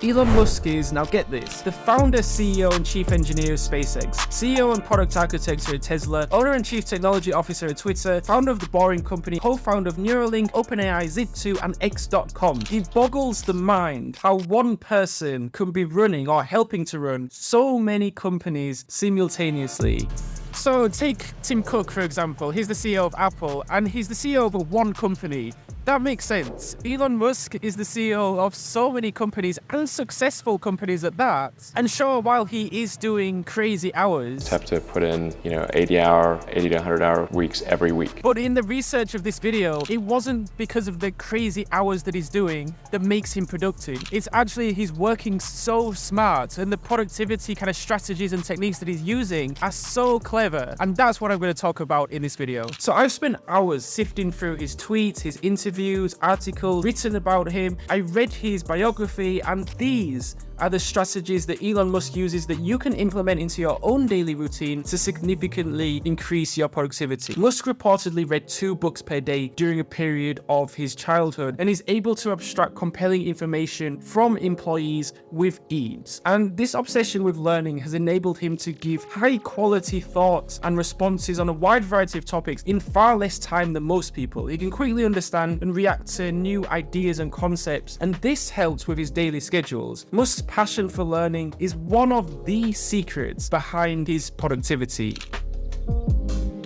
Elon Musk is, now get this, the founder, CEO and chief engineer of SpaceX, CEO and product architecture at Tesla, owner and chief technology officer at Twitter, founder of The Boring Company, co-founder of Neuralink, OpenAI, Zip2 and X.com. It boggles the mind how one person can be running or helping to run so many companies simultaneously. So take Tim Cook, for example. He's the CEO of Apple and he's the CEO of one company. That makes sense. Elon Musk is the CEO of so many companies and successful companies at that. And sure, while he is doing crazy hours, have to put in, 80 to 100 hour weeks every week. But in the research of this video, it wasn't because of the crazy hours that he's doing that makes him productive. It's actually he's working so smart and the productivity kind of strategies and techniques that he's using are so clever. And that's what I'm going to talk about in this video. So I've spent hours sifting through his tweets, his interviews, articles written about him. I read his biography, and these are the strategies that Elon Musk uses that you can implement into your own daily routine to significantly increase your productivity. Musk reportedly read 2 books per day during a period of his childhood and is able to abstract compelling information from employees with ease. And this obsession with learning has enabled him to give high quality thoughts and responses on a wide variety of topics in far less time than most people. He can quickly understand and react to new ideas and concepts, and this helps with his daily schedules. Musk's passion for learning is one of the secrets behind his productivity.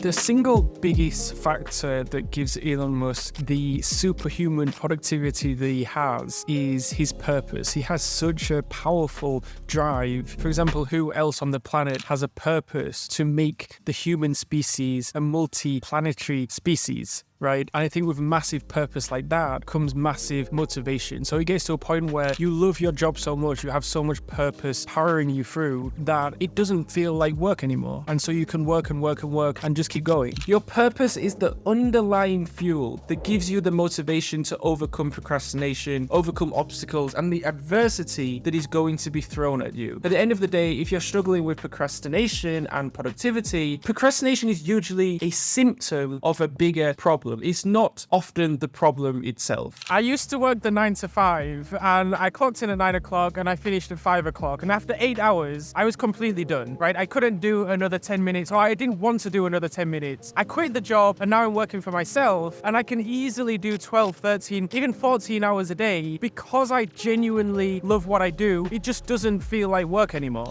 The single biggest factor that gives Elon Musk the superhuman productivity that he has is his purpose. He has such a powerful drive. For example, who else on the planet has a purpose to make the human species a multi-planetary species? Right? And I think with massive purpose like that comes massive motivation. So it gets to a point where you love your job so much, you have so much purpose powering you through that it doesn't feel like work anymore. And so you can work and work and work and just keep going. Your purpose is the underlying fuel that gives you the motivation to overcome procrastination, overcome obstacles, and the adversity that is going to be thrown at you. At the end of the day, if you're struggling with procrastination and productivity, procrastination is usually a symptom of a bigger problem. It's not often the problem itself. I used to work the 9 to 5 and I clocked in at 9 o'clock and I finished at 5 o'clock. And after 8 hours, I was completely done, right? I couldn't do another 10 minutes or I didn't want to do another 10 minutes. I quit the job and now I'm working for myself and I can easily do 12, 13, even 14 hours a day because I genuinely love what I do. It just doesn't feel like work anymore.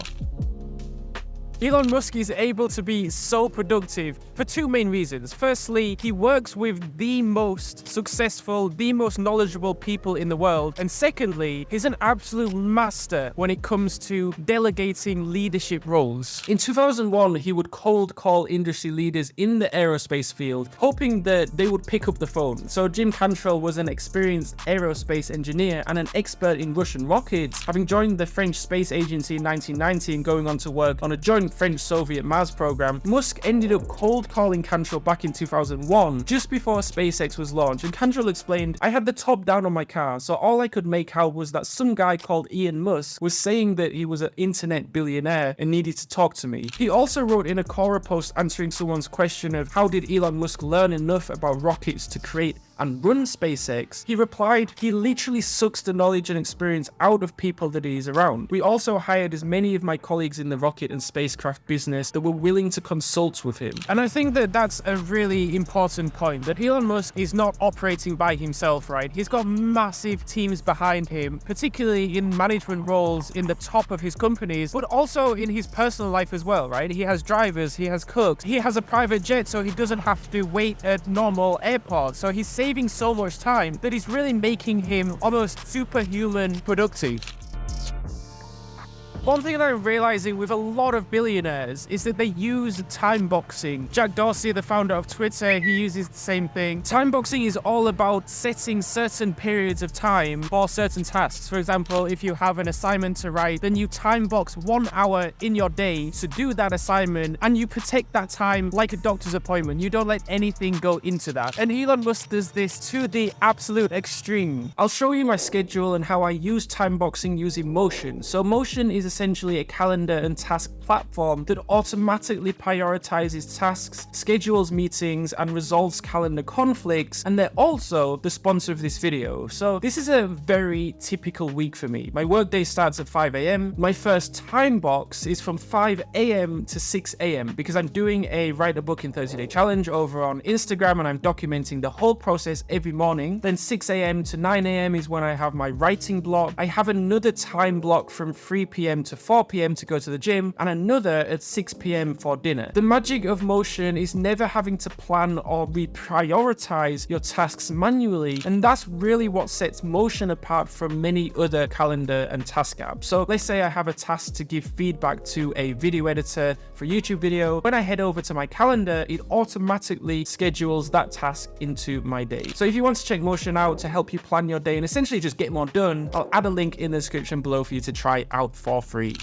Elon Musk is able to be so productive for 2 main reasons. Firstly, he works with the most successful, the most knowledgeable people in the world. And secondly, he's an absolute master when it comes to delegating leadership roles. In 2001, he would cold call industry leaders in the aerospace field, hoping that they would pick up the phone. So Jim Cantrell was an experienced aerospace engineer and an expert in Russian rockets, having joined the French Space Agency in 1990 and going on to work on a joint French-Soviet Mars program. Musk ended up cold calling Cantrell back in 2001, just before SpaceX was launched, and Cantrell explained, "I had the top down on my car, so all I could make out was that some guy called Elon Musk was saying that he was an internet billionaire and needed to talk to me." He also wrote in a Quora post answering someone's question of how did Elon Musk learn enough about rockets to create and run SpaceX. He replied, "He literally sucks the knowledge and experience out of people that he is around. We also hired as many of my colleagues in the rocket and spacecraft business that were willing to consult with him." And I think that that's a really important point, that Elon Musk is not operating by himself, right? He's got massive teams behind him, particularly in management roles in the top of his companies, but also in his personal life as well, right? He has drivers, he has cooks, he has a private jet, so he doesn't have to wait at normal airports. So he's saving so much time that is really making him almost superhuman productive. One thing that I'm realizing with a lot of billionaires is that they use time boxing. Jack Dorsey, the founder of Twitter, he uses the same thing. Time boxing is all about setting certain periods of time for certain tasks. For example, if you have an assignment to write, then you time box 1 hour in your day to do that assignment, and you protect that time like a doctor's appointment. You don't let anything go into that. And Elon Musk does this to the absolute extreme. I'll show you my schedule and how I use time boxing using motion. So motion is essentially a calendar and task platform that automatically prioritizes tasks, schedules meetings, and resolves calendar conflicts, and they're also the sponsor of this video. So this is a very typical week for me. My workday starts at 5 a.m. My first time box is from 5 a.m. to 6 a.m. because I'm doing a write a book in 30-day challenge over on Instagram, and I'm documenting the whole process every morning. Then 6 a.m. to 9 a.m. is when I have my writing block. I have another time block from 3 p.m. to 4 p.m. to go to the gym, and another at 6 p.m. for dinner. The magic of Motion is never having to plan or reprioritize your tasks manually, and that's really what sets Motion apart from many other calendar and task apps. So let's say I have a task to give feedback to a video editor for a YouTube video. When I head over to my calendar, it automatically schedules that task into my day. So if you want to check Motion out to help you plan your day and essentially just get more done, I'll add a link in the description below for you to try out for free.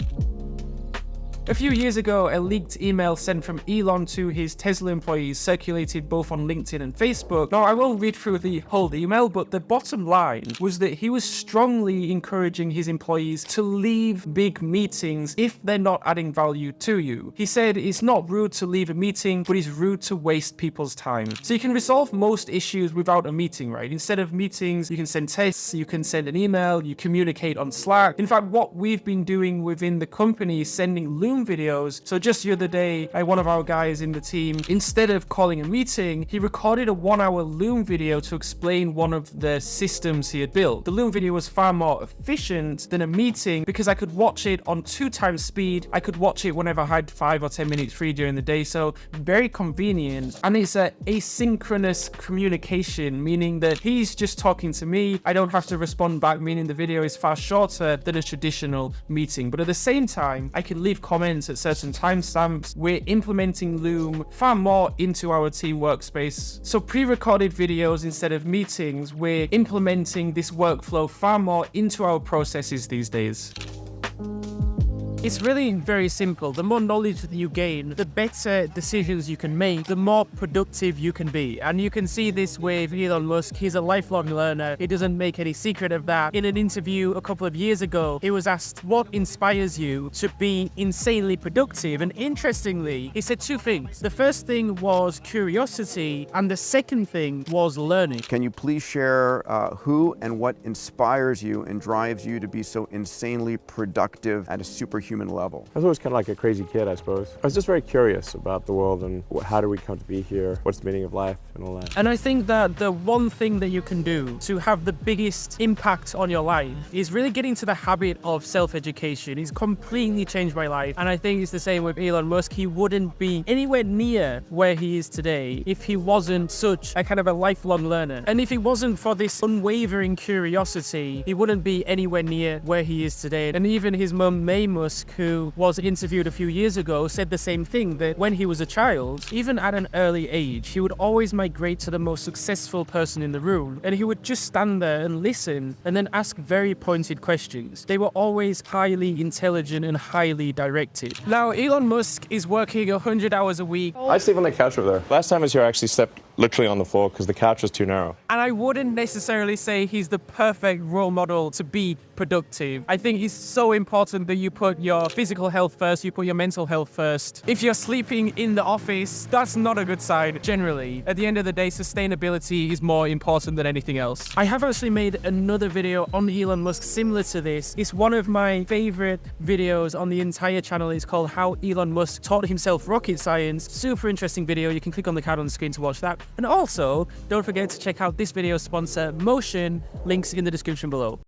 A few years ago, a leaked email sent from Elon to his Tesla employees circulated both on LinkedIn and Facebook. Now, I won't read through the whole email, but the bottom line was that he was strongly encouraging his employees to leave big meetings if they're not adding value to you. He said it's not rude to leave a meeting, but it's rude to waste people's time. So you can resolve most issues without a meeting, right? Instead of meetings, you can send texts, you can send an email, you communicate on Slack. In fact, what we've been doing within the company is sending Loom videos. So just the other day, one of our guys in the team, instead of calling a meeting, he recorded a 1-hour Loom video to explain one of the systems he had built. The Loom video was far more efficient than a meeting because I could watch it on 2 times speed. I could watch it whenever I had 5 or 10 minutes free during the day. So very convenient. And it's a asynchronous communication, meaning that he's just talking to me. I don't have to respond back, meaning the video is far shorter than a traditional meeting. But at the same time, I can leave comments at certain timestamps. We're implementing Loom far more into our team workspace. So pre-recorded videos instead of meetings, we're implementing this workflow far more into our processes these days. It's really very simple. The more knowledge that you gain, the better decisions you can make, the more productive you can be. And you can see this with Elon Musk. He's a lifelong learner. He doesn't make any secret of that. In an interview a couple of years ago, he was asked, what inspires you to be insanely productive? And interestingly, he said 2 things. The first thing was curiosity, and the second thing was learning. Can you please share who and what inspires you and drives you to be so insanely productive at a superhuman level? I was always kind of like a crazy kid, I suppose. I was just very curious about the world and how do we come to be here? What's the meaning of life and all that. And I think that the one thing that you can do to have the biggest impact on your life is really get into the habit of self-education. It's completely changed my life. And I think it's the same with Elon Musk. He wouldn't be anywhere near where he is today if he wasn't such a kind of a lifelong learner. And if it wasn't for this unwavering curiosity, he wouldn't be anywhere near where he is today. And even his mum, May Musk, who was interviewed a few years ago, said the same thing, that when he was a child, even at an early age, he would always migrate to the most successful person in the room, and he would just stand there and listen and then ask very pointed questions. They were always highly intelligent and highly directed. Now, Elon Musk is working 100 hours a week. I sleep on the couch over there. Last time I was here, I actually slept literally on the floor because the couch was too narrow. And I wouldn't necessarily say he's the perfect role model to be productive. I think it's so important that you put your physical health first, you put your mental health first. If you're sleeping in the office, that's not a good sign, generally. At the end of the day, sustainability is more important than anything else. I have actually made another video on Elon Musk similar to this. It's one of my favorite videos on the entire channel. It's called How Elon Musk Taught Himself Rocket Science. Super interesting video. You can click on the card on the screen to watch that. And also, don't forget to check out this video's sponsor, Motion. Links in the description below.